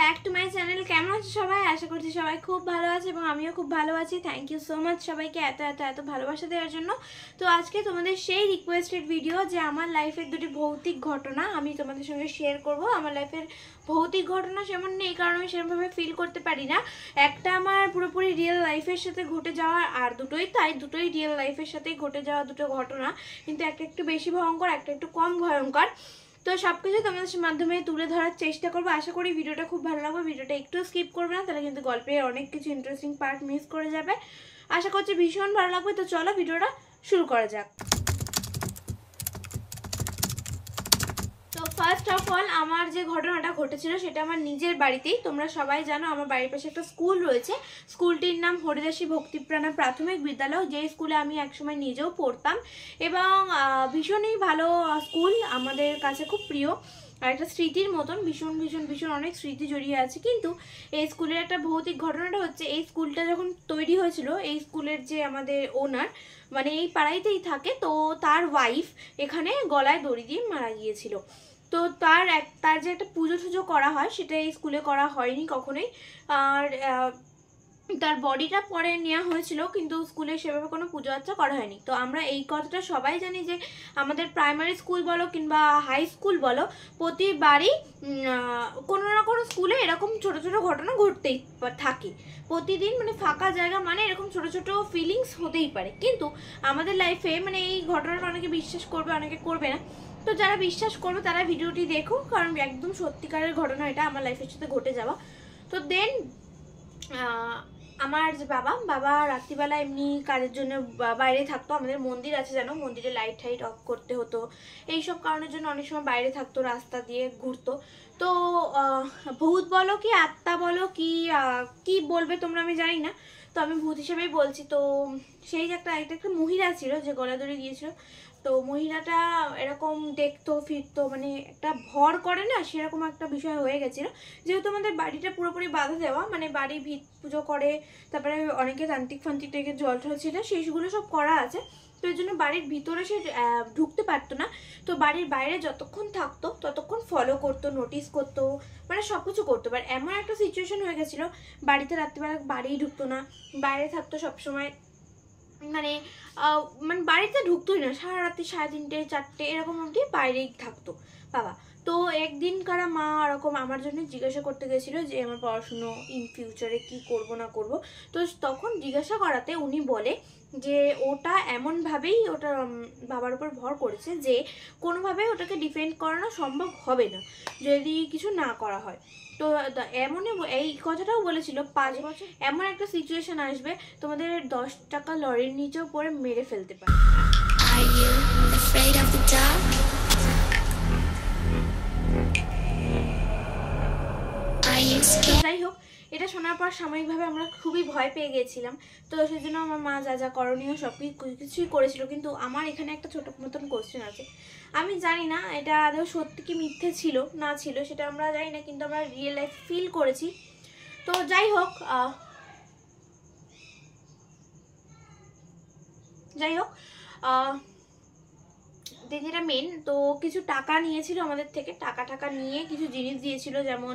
Back to my channel. কেমন আছো সবাই? আশা করছি সবাই খুব ভালো আছে এবং আমিও খুব ভালো আছি। থ্যাংক ইউ সো মাচ সবাইকে এত এত এত ভালোবাসা দেওয়ার জন্য। তো আজকে তোমাদের সেই রিকোয়েস্টেড ভিডিও যে আমার লাইফের দুটি ভৌতিক ঘটনা আমি তোমাদের সঙ্গে শেয়ার করব। আমার লাইফের ভৌতিক ঘটনা যেমন নেই, কারণ আমি সেরকমভাবে ফিল করতে পারি না। একটা আমার পুরোপুরি রিয়েল লাইফের সাথে ঘটে যাওয়া, আর দুটোই তাই, দুটোই রিয়েল লাইফের সাথেই ঘটে যাওয়া দুটো ঘটনা, কিন্তু একটা একটু বেশি ভয়ঙ্কর, একটা একটু কম ভয়ঙ্কর। তো সব কিছু তোমাদের মাধ্যমে তুলে ধরার চেষ্টা করবো। আশা করি ভিডিওটা খুব ভালো লাগবে। ভিডিওটা একটু স্কিপ করবে না, তাহলে কিন্তু গল্পের অনেক কিছু ইন্টারেস্টিং পার্ট মিস করে যাবে। আশা করছি ভীষণ ভালো লাগবে। তো চলো ভিডিওটা শুরু করা যাক। তো ফার্স্ট অফ অল আমার যে ঘটনাটা ঘটেছিল সেটা আমার নিজের বাড়িতেই। তোমরা সবাই জানো আমার বাড়ির পাশে একটা স্কুল রয়েছে। স্কুলটির নাম হরিদাসী ভক্তিপ্রাণা প্রাথমিক বিদ্যালয়, যে স্কুলে আমি একসময় নিজেও পড়তাম এবং ভীষণই ভালো স্কুল, আমাদের কাছে খুব প্রিয় আর একটা স্মৃতির মতন। ভীষণ ভীষণ ভীষণ অনেক স্মৃতি জড়িয়ে আছে। কিন্তু এই স্কুলের একটা ভৌতিক ঘটনাটা হচ্ছে, এই স্কুলটা যখন তৈরি হয়েছিল, এই স্কুলের যে আমাদের ওনার মানে এই পাড়াইতেই থাকে, তো তার ওয়াইফ এখানে গলায় দড়ি দিয়ে মারা গিয়েছিল। তো তার যে একটা পুজো টুজো করা হয় সেটা এই স্কুলে করা হয়নি কখনোই। আর তার বডিটা পরে নেওয়া হয়েছিল, কিন্তু স্কুলে সেভাবে কোনো পুজো আর্চা করা হয়নি। তো আমরা এই কথাটা সবাই জানি যে আমাদের প্রাইমারি স্কুল বলো কিংবা হাই স্কুল বলো, প্রতিবারই কোনো না কোনো স্কুলে এরকম ছোট ছোট ঘটনা ঘটতেই থাকে প্রতিদিন। মানে ফাঁকা জায়গা মানে এরকম ছোট ছোট ফিলিংস হতেই পারে। কিন্তু আমাদের লাইফে মানে এই ঘটনাটা অনেকে বিশ্বাস করবে, অনেকে করবে না। তো যারা বিশ্বাস করবে তারা ভিডিওটি দেখো, কারণ একদম সত্যিকারের ঘটনা এটা, আমার লাইফের সাথে ঘটে যাওয়া। তো দেন আমার যে বাবা রাত্রিবেলা এমনি কাজের জন্য বাইরে থাকতো। আমাদের মন্দির আছে জানো, মন্দিরে লাইট টাইট অফ করতে হতো, এইসব কারণের জন্য অনেক সময় বাইরে থাকতো, রাস্তা দিয়ে ঘুরতো। তো ভূত বলো কি আত্মা বলো কি বলবে তোমরা আমি জানি না, তো আমি ভূত হিসেবেই বলছি। তো সেই যে একটা মহিলা ছিল যে গলা ধরে গিয়েছিল, তো মহিলাটা এরকম দেখতো ফিরতো, মানে একটা ভর করে না, সেরকম একটা বিষয় হয়ে গেছিলো। যেহেতু আমাদের বাড়িটা পুরোপুরি বাধা দেওয়া, মানে বাড়ি ভিত পুজো করে, তারপরে অনেকে তান্ত্রিক ফান্ত্রিক থেকে জল টল ছিল, সেইগুলো সব করা আছে। তো এই জন্য বাড়ির ভিতরে সে ঢুকতে পারতো না। তো বাড়ির বাইরে যতক্ষণ থাকতো ততক্ষণ ফলো করতো, নোটিস করতো, মানে সব কিছু করতো। এবার এমন একটা সিচুয়েশন হয়ে গেছিলো, বাড়িতে রাত্রিবেলা বাড়িই ঢুকতো না, বাইরে থাকতো সবসময়। মানে বাড়িতে ঢুকতোই না, সারা রাত্রি 3:30 4টে এরকম অবধি বাইরেই থাকতো বাবা। তো একদিন কারা মা ওরকম আমার জন্য জিজ্ঞাসা করতে গেছিলো যে আমার পড়াশুনো ইন ফিউচারে কি করব না করব। তো তখন জিজ্ঞাসা করাতে উনি বলে যে ওটা এমনভাবেই ওটা বাবার উপর ভর করেছে যে কোনোভাবেই ওটাকে ডিফেন্ড করানো সম্ভব হবে না যদি কিছু না করা হয়। তো এমনই এই কথাটাও বলেছিল 5 বছর এমন একটা সিচুয়েশন আসবে তোমাদের 10 টাকা লরির নিচেও পরে মেরে ফেলতে পারে। যাই হোক, এটা শোনার পর সাময়িকভাবে আমরা খুবই ভয় পেয়ে গেছিলাম। তো সেই জন্য আমার মা যা যা করণীয় সব কিছুই করেছিল। কিন্তু আমার এখানে একটা ছোট মতন কোশ্চেন আছে। আমি জানি না এটা আদৌ সত্যি কি মিথ্যে ছিল না ছিল, সেটা আমরা জানি না, কিন্তু আমরা রিয়েল লাইফ ফিল করেছি। তো যাই হোক যেটা মেন, তো কিছু টাকা নিয়েছিল আমাদের থেকে, টাকা নিয়ে কিছু জিনিস দিয়েছিল, যেমন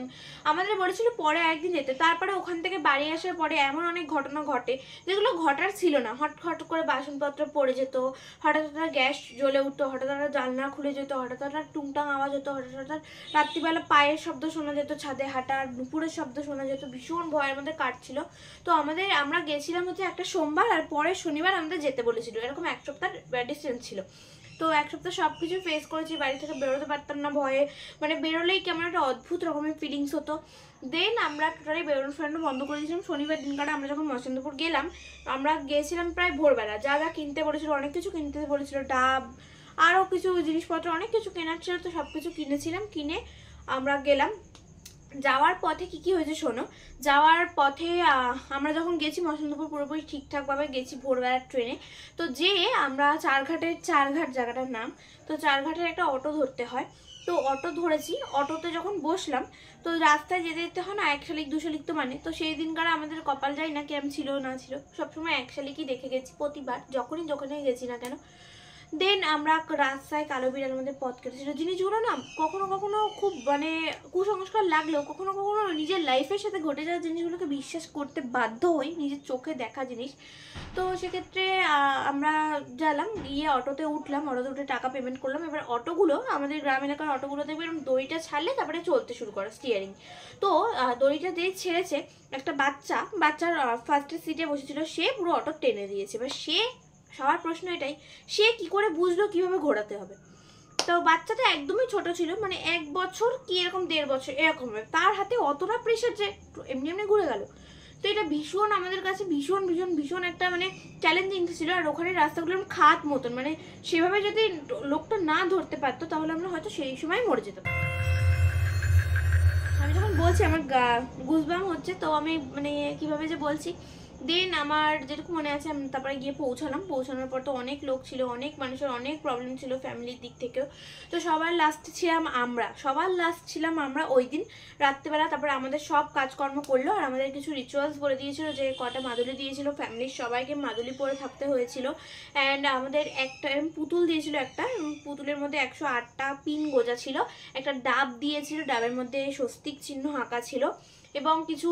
আমাদের বলেছিল পরে একদিন যেতে। তারপরে ওখান থেকে বাড়ি আসার পরে এমন অনেক ঘটনা ঘটে যেগুলো ঘটার ছিল না। হঠাৎ করে বাসনপত্র পড়ে যেত, হঠাৎ গ্যাস জ্বলে উঠতো, হঠাৎ জানলা খুলে যেত, হঠাৎ টুংটাং আওয়াজ হতো, হঠাৎ রাত্রিবেলা পায়ের শব্দ শোনা যেত, ছাদে হাঁটার নুপুরের শব্দ শোনা যেত, ভীষণ ভয়ের মধ্যে কাটছিল। তো আমরা গেছিলাম হচ্ছে একটা সোমবার, আর পরের শনিবার আমাদের যেতে বলেছিল, এরকম 1 সপ্তাহ ডিস্টেন্স ছিল। তো 1 সপ্তাহ সব কিছু ফেস করেছি, বাড়ি থেকে বেরোতে পারতাম না ভয়ে, মানে বেরোলেই কেমন একটা অদ্ভুত রকমের ফিলিংস হতো। দেন আমরা টোটালি বেরোনো বন্ধ করে দিয়েছিলাম। শনিবার দিনকাটা আমরা যখন মহেন্দ্রপুর গেলাম, আমরা গিয়েছিলাম প্রায় ভোরবেলা। যা যা কিনতে বলেছিল, অনেক কিছু কিনতে বলেছিল, ডাব আরও কিছু জিনিসপত্র অনেক কিছু কেনার ছিল, তো সব কিছু কিনেছিলাম। কিনে আমরা গেলাম। যাওয়ার পথে কি হয়েছে শোনো। যাওয়ার পথে আমরা যখন গেছি মহেন্দ্রপুর পুরোপুরি ঠিকঠাকভাবে গেছি ভোরবেলার ট্রেনে। তো আমরা চারঘাট জায়গাটার নাম, তো চারঘাটের একটা অটো ধরতে হয়। তো অটো ধরেছি, অটোতে যখন বসলাম, তো রাস্তায় যেতে যেতে হয় না 1 শালিক 2 শালিক, তো মানে তো সেই দিনকার আমাদের কপাল যায় না কেমন ছিল না ছিল, সবসময় 1 শালিকই দেখে গেছি প্রতিবার, যখনই গেছি না কেন। দেন আমরা রাস্তায় কালো বিড়াল আমাদের পথ কেটেছিল। জিনিসগুলো না কখনো কখনো খুব মানে কুসংস্কার লাগলেও কখনো কখনো নিজের লাইফের সাথে ঘটে যাওয়া জিনিসগুলোকে বিশ্বাস করতে বাধ্য হই, নিজের চোখে দেখা জিনিস। তো সেক্ষেত্রে আমরা গেলাম, গিয়ে অটোতে উঠলাম, অটোতে উঠে টাকা পেমেন্ট করলাম। এবার অটোগুলো আমাদের গ্রাম এলাকার অটোগুলো দেখবে এরকম দড়িটা ছাড়লে তারপরে চলতে শুরু করে স্টিয়ারিং। তো দড়িটা দিয়ে ছেড়েছে, একটা বাচ্চার ফার্স্টের সিটে বসেছিল, সে পুরো অটো টেনে দিয়েছে। এবার সবার প্রশ্ন এটাই, সে কি করে বুঝলো কিভাবে ঘোরাতে হবে? তো বাচ্চাটা একদমই ছোট ছিল, মানে 1 বছর কি এরকম 1.5 বছর এরকম হবে, তার হাতে অতটা প্রেশার যে এমনি এমনি ঘুরে গেল। তো এটা ভীষণ আমাদের কাছে ভীষণ ভীষণ ভীষণ একটা মানে চ্যালেঞ্জিং ছিল। আর ওখানে রাস্তাগুলো খাত মতন, মানে সেভাবে যদি লোকটা না ধরতে পারতো তাহলে আমরা হয়তো সেই সময় মরে যেতাম। আমি যখন বলছি আমার গুজবাম হচ্ছে, তো আমি মানে কিভাবে যে বলছি। দেন আমার যেটুকু মনে আছে, আমি তারপরে গিয়ে পৌঁছানোর পর তো অনেক লোক ছিল, অনেক মানুষের অনেক প্রবলেম ছিল ফ্যামিলির দিক থেকেও। তো সবার লাস্ট ছিলাম আমরা ওই দিন রাত্রেবেলা। তারপরে আমাদের সব কাজকর্ম করলো, আর আমাদের কিছু রিচুয়ালস বলে দিয়েছিল, যে কটা মাদুলি দিয়েছিল ফ্যামিলির সবাইকে মাদুলি পরে থাকতে হয়েছিল। অ্যান্ড আমাদের একটা পুতুল দিয়েছিল, একটা পুতুলের মধ্যে 108টা পিন গোজা ছিল, একটা ডাব দিয়েছিল, ডাবের মধ্যে স্বস্তিক চিহ্ন আঁকা ছিল, এবং কিছু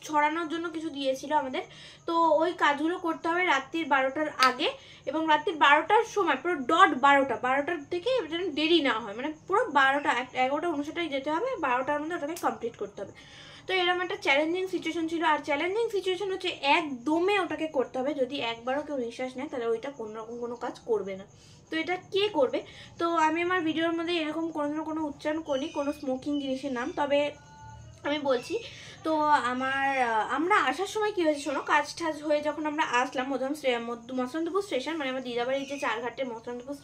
ছড়ানোর জন্য কিছু দিয়েছিল আমাদের। তো ওই কাজগুলো করতে হবে রাত্রির 12টার আগে, এবং রাত্রির 12টার সময় পুরো ডট 12টার থেকে যেন দেরি না হয়, মানে পুরো 12টা 11:59 যেতে হবে, 12টার মধ্যে ওটাকে কমপ্লিট করতে হবে। তো এরকম একটা চ্যালেঞ্জিং সিচুয়েশন ছিল। আর চ্যালেঞ্জিং সিচুয়েশন হচ্ছে একদমে ওটাকে করতে হবে, যদি একবারও কেউ নিঃশ্বাস নেয় তাহলে ওইটা কোনোরকম কোনো কাজ করবে না। তো এটা কে করবে? তো আমি আমার ভিডিওর মধ্যে এরকম কোনো উচ্চারণ করিনি কোনো স্মোকিং জিনিসের নাম, তবে আমি বলছি। তো আমরা আসার সময় কি হয়েছে শোনো, কাজ টাজ হয়ে যখন আমরা আসলাম মসলন্দপুর স্টেশন, মানে আমার দিদাবাড়ির যে চারঘাটের মসলন্দপুর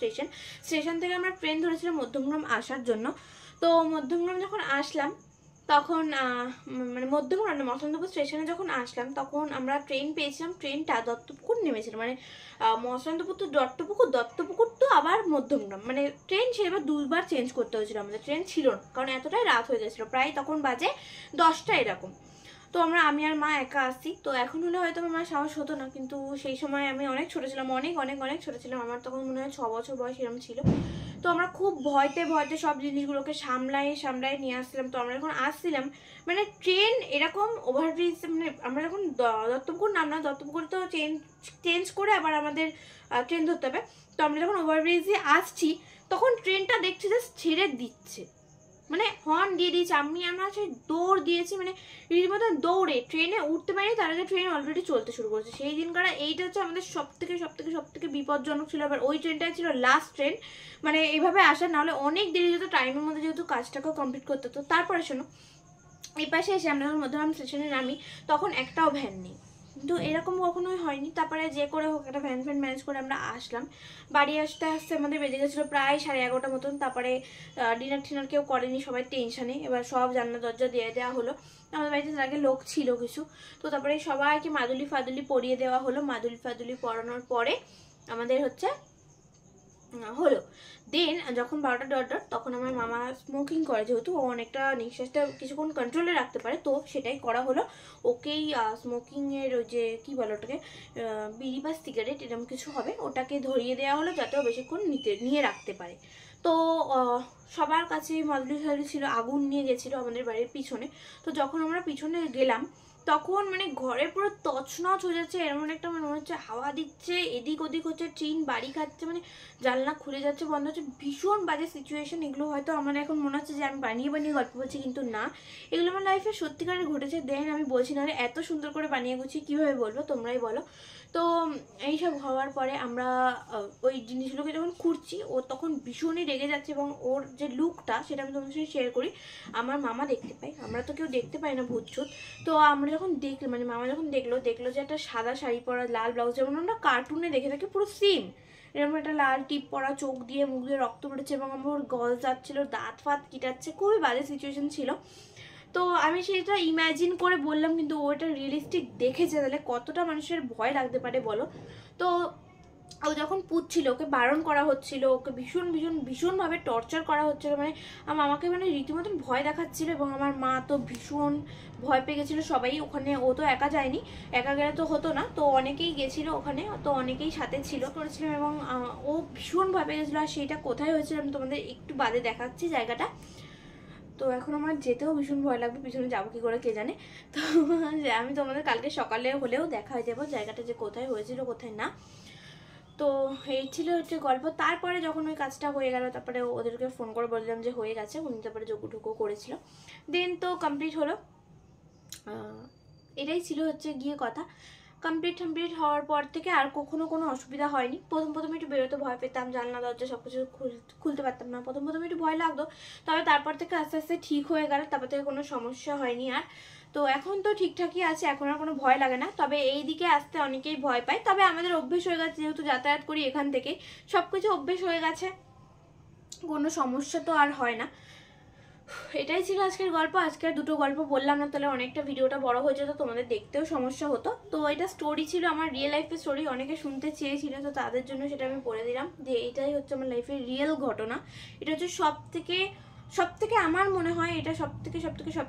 স্টেশন থেকে আমরা ট্রেন ধরেছিলাম মধ্যমগ্রাম আসার জন্য। তো মধ্যমগ্রাম যখন আসলাম তখন মানে মধ্যমগ্রাম মসলন্দপুর স্টেশনে যখন আসলাম তখন আমরা ট্রেন পেয়েছিলাম, ট্রেনটা দত্তপুকুর নেমেছিল, মানে মসলন্দপুর তো দত্তপুকুর তো আবার মধ্যমগ্রাম, মানে ট্রেন সেবার 2বার চেঞ্জ করতে হয়েছিল আমাদের, ট্রেন ছিল না কারণ এতটাই রাত হয়ে গেছিলো, প্রায় তখন বাজে 10টা এরকম। তো আমি আর মা একা আসছি। তো এখন হলে হয়তো আমার মা সাহস হতো না, কিন্তু সেই সময় আমি অনেক ছোটো ছিলাম, অনেক অনেক অনেক ছোটো ছিলাম, আমার তখন মনে হয় 6 বছর বয়স এরকম ছিল। তো আমরা খুব ভয়তে সব জিনিসগুলোকে সামলাই নিয়ে আসছিলাম। তো আমরা যখন আসছিলাম, মানে ট্রেন এরকম ওভারব্রিজ, মানে আমরা যখন দত্তপুকুর নামলাম, দত্তপুকুর তো চেঞ্জ করে আবার আমাদের ট্রেন ধরতে হবে। তো আমরা যখন ওভারব্রিজে আসছি তখন ট্রেনটা দেখছি যে ছেড়ে দিচ্ছে, মানে হর্ন দিয়ে দিয়েছে, আমরা সেই দৌড় দিয়েছি, মানে রীতিমতো দৌড়ে ট্রেনে উঠতে পারিনি, তার আগে ট্রেন অলরেডি চলতে শুরু করেছে। সেই দিনকার এইটা হচ্ছে আমাদের সব থেকে বিপজ্জনক ছিল। আবার ওই ট্রেনটাই ছিল লাস্ট ট্রেন, মানে এইভাবে আসা, নাহলে অনেক দেরি যেত, টাইমের মধ্যে যেহেতু কাজটাকেও কমপ্লিট করতে হতো। তারপরে শোনো, এই পাশে এসে আমরা যখন মধ্যমগ্রাম স্টেশনে নামি তখন একটাও ভ্যান নেই, কিন্তু এরকম কখনোই হয়নি। তারপরে যে করে হোক একটা ভ্যান ম্যানেজ করে আমরা আসলাম। বাড়ি আসতে আসতে আমাদের বেজে গেছিলো প্রায় 11:30 মতন। তারপরে ডিনার কেউ করেনি, সবাই টেনশানে। এবার সব জানলা দরজা দিয়ে দেওয়া হলো, আমাদের বাড়িতে তার আগে লোক ছিল কিছু। তো তারপরে সবাইকে মাদুলি পরিয়ে দেওয়া হলো। মাদুলি পরানোর পরে আমাদের হলো। দেন যখন 12টা ডট তখন আমার মামা স্মোকিং করে, যেহেতু ও অনেকটা নিঃশ্বাসটা কিছুক্ষণ কন্ট্রোলে রাখতে পারে, তো সেটাই করা হলো। ওকেই স্মোকিংয়ের ওই যে কী বলো ওটাকে, বিড়ি বা সিগারেট এরকম কিছু হবে, ওটাকে ধরিয়ে দেওয়া হলো যাতে ও বেশিক্ষণ নিয়ে রাখতে পারে। তো সবার কাছে মাদুলি ছিল, আগুন নিয়ে গেছিলো আমাদের বাড়ির পিছনে। তো যখন আমরা পিছনে গেলাম তখন মানে ঘরে পুরো তছনছ হয়ে যাচ্ছে, এমন একটা মনে হচ্ছে হাওয়া দিচ্ছে, এদিক ওদিক হচ্ছে, ট্রেন বাড়ি খাচ্ছে, মানে জানলা খুলে যাচ্ছে বন্ধ হচ্ছে, ভীষণ বাজে সিচুয়েশন। এগুলো হয়তো আমার এখন মনে হচ্ছে যে আমি বানিয়ে গল্প বলছি, কিন্তু না, এগুলো আমার লাইফে সত্যিকারের ঘটেছে। দেন আমি বলছি না এত সুন্দর করে বানিয়ে গুছিয়ে কীভাবে বলবো, তোমরাই বলো। তো এইসব হওয়ার পরে আমরা ওই জিনিসগুলোকে যখন খুঁড়ছি, ও তখন ভীষণই রেগে যাচ্ছে, এবং ওর যে লুকটা সেটা আমি তোমাদের সাথে শেয়ার করি। আমার মামা দেখতে পাই, আমরা তো কেউ দেখতে পাই না ভূতছুত। তো আমরা যখন দেখলাম, মানে মামা যখন দেখলো যে একটা সাদা শাড়ি পরা, লাল ব্লাউজ, যেমন আমরা কার্টুনে দেখে থাকি পুরো সেম এরকম একটা লাল টিপ পরা, চোখ দিয়ে মুখ দিয়ে রক্ত পড়েছে, এবং আমার ওর গল যাচ্ছিলো, দাঁত ফাত কিটাচ্ছে, খুবই বাজে সিচুয়েশন ছিল। তো আমি সেটা ইম্যাজিন করে বললাম, কিন্তু ওটা রিয়েলিস্টিক দেখেছে, তাহলে কতটা মানুষের ভয় লাগতে পারে বলো। তো ও যখন পুচ্ছিল ওকে বারণ করা হচ্ছিল, ওকে ভীষণ ভীষণ ভীষণভাবে টর্চার করা হচ্ছিলো, মানে আমাকে মানে রীতিমতন ভয় দেখাচ্ছিল। এবং আমার মা তো ভীষণ ভয় পেয়ে গেছিলো। সবাই ওখানে, ও তো একা যায়নি, একা গেলে তো হতো না, তো অনেকেই গেছিলো ওখানে, তো অনেকেই সাথে ছিল করেছিলাম। এবং ও ভীষণ ভয় পেয়ে গেছিলো। আর সেইটা কোথায় হয়েছিল আমি তোমাদের একটু বাদে দেখাচ্ছি জায়গাটা। তো এখন আমার যেতেও ভীষণ ভয় লাগবে, পিছনে যাবো কি করে কে জানে। তো আমি তোমাদের কালকে সকালে হলেও দেখা হয়ে যাবো জায়গাটা যে কোথায় হয়েছিল কোথায় না। তো এই ছিল হচ্ছে গল্প। তারপরে যখন ওই কাজটা হয়ে গেল, তারপরে ওদেরকে ফোন করে বললাম যে হয়ে গেছে, উনি তারপরে যোগটুকু করেছিল, দেন তো কমপ্লিট হলো। এটাই ছিল হচ্ছে গিয়ে কথা। কমপ্লিট হওয়ার পর থেকে আর কখনো কোনো অসুবিধা হয়নি। প্রথম একটু বেরোতে ভয় পেতাম, জানলা দরজা সব কিছু খুলতে পারতাম না, প্রথম একটু ভয় লাগতো। তবে তারপর থেকে আস্তে আস্তে ঠিক হয়ে গেল, তারপর থেকে কোনো সমস্যা হয়নি আর। তো এখন তো ঠিকঠাকই আছে, এখন আর কোনো ভয় লাগে না। তবে এই দিকে আসতে অনেকেই ভয় পায়, তবে আমাদের অভ্যেস হয়ে গেছে, যেহেতু যাতায়াত করি এখান থেকে, সব কিছু অভ্যেস হয়ে গেছে, কোনো সমস্যা তো আর হয় না। এটাই ছিল আজকের গল্প। আজকে দুটো গল্প বললাম না, তাহলে অনেকটা ভিডিওটা বড় হয়ে যেত, তোমাদের দেখতেও সমস্যা হতো। তো এটা স্টোরি ছিল, আমার রিয়েল লাইফের স্টোরি, অনেকে শুনতে চেয়েছিল, তো তাদের জন্য সেটা আমি বলে দিলাম যে এটাই হচ্ছে আমার লাইফের রিয়েল ঘটনা। এটা হচ্ছে সব থেকে আমার মনে হয় এটা সব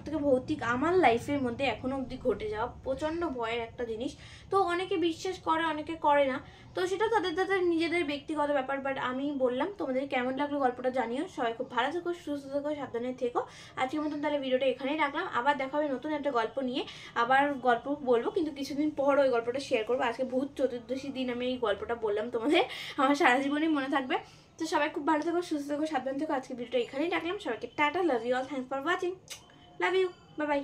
থেকে ভৌতিক আমার লাইফের মধ্যে এখনো অবধি ঘটে যাওয়া প্রচন্ড ভয়ের একটা জিনিস। তো অনেকে বিশ্বাস করে, অনেকে করে না, তো সেটা তাদের নিজেদের ব্যক্তিগত ব্যাপার। বাট আমি বললাম, তোমাদের কেমন লাগলো গল্পটা জানিও। সবাই খুব ভালো থেকো, সুস্থ থেকো, সাবধানে থেকো। আজকের মতন তাহলে ভিডিওটা এখানেই রাখলাম। আবার দেখা হবে নতুন একটা গল্প নিয়ে, আবার গল্প বলবো, কিন্তু কিছুদিন পর ওই গল্পটা শেয়ার করবো। আজকে ভূত চতুর্দশী দিন আমি এই গল্পটা বললাম তোমাদের, আমার সারা জীবনই মনে থাকবে। তো সবাই খুব ভালো থেকো, সুস্থ থেকো, সাবধান থেকো। আজকে ভিডিওটা এখানেই রাখলাম। সবাইকে টাটা, love you all, thanks for watching, love you, bye by.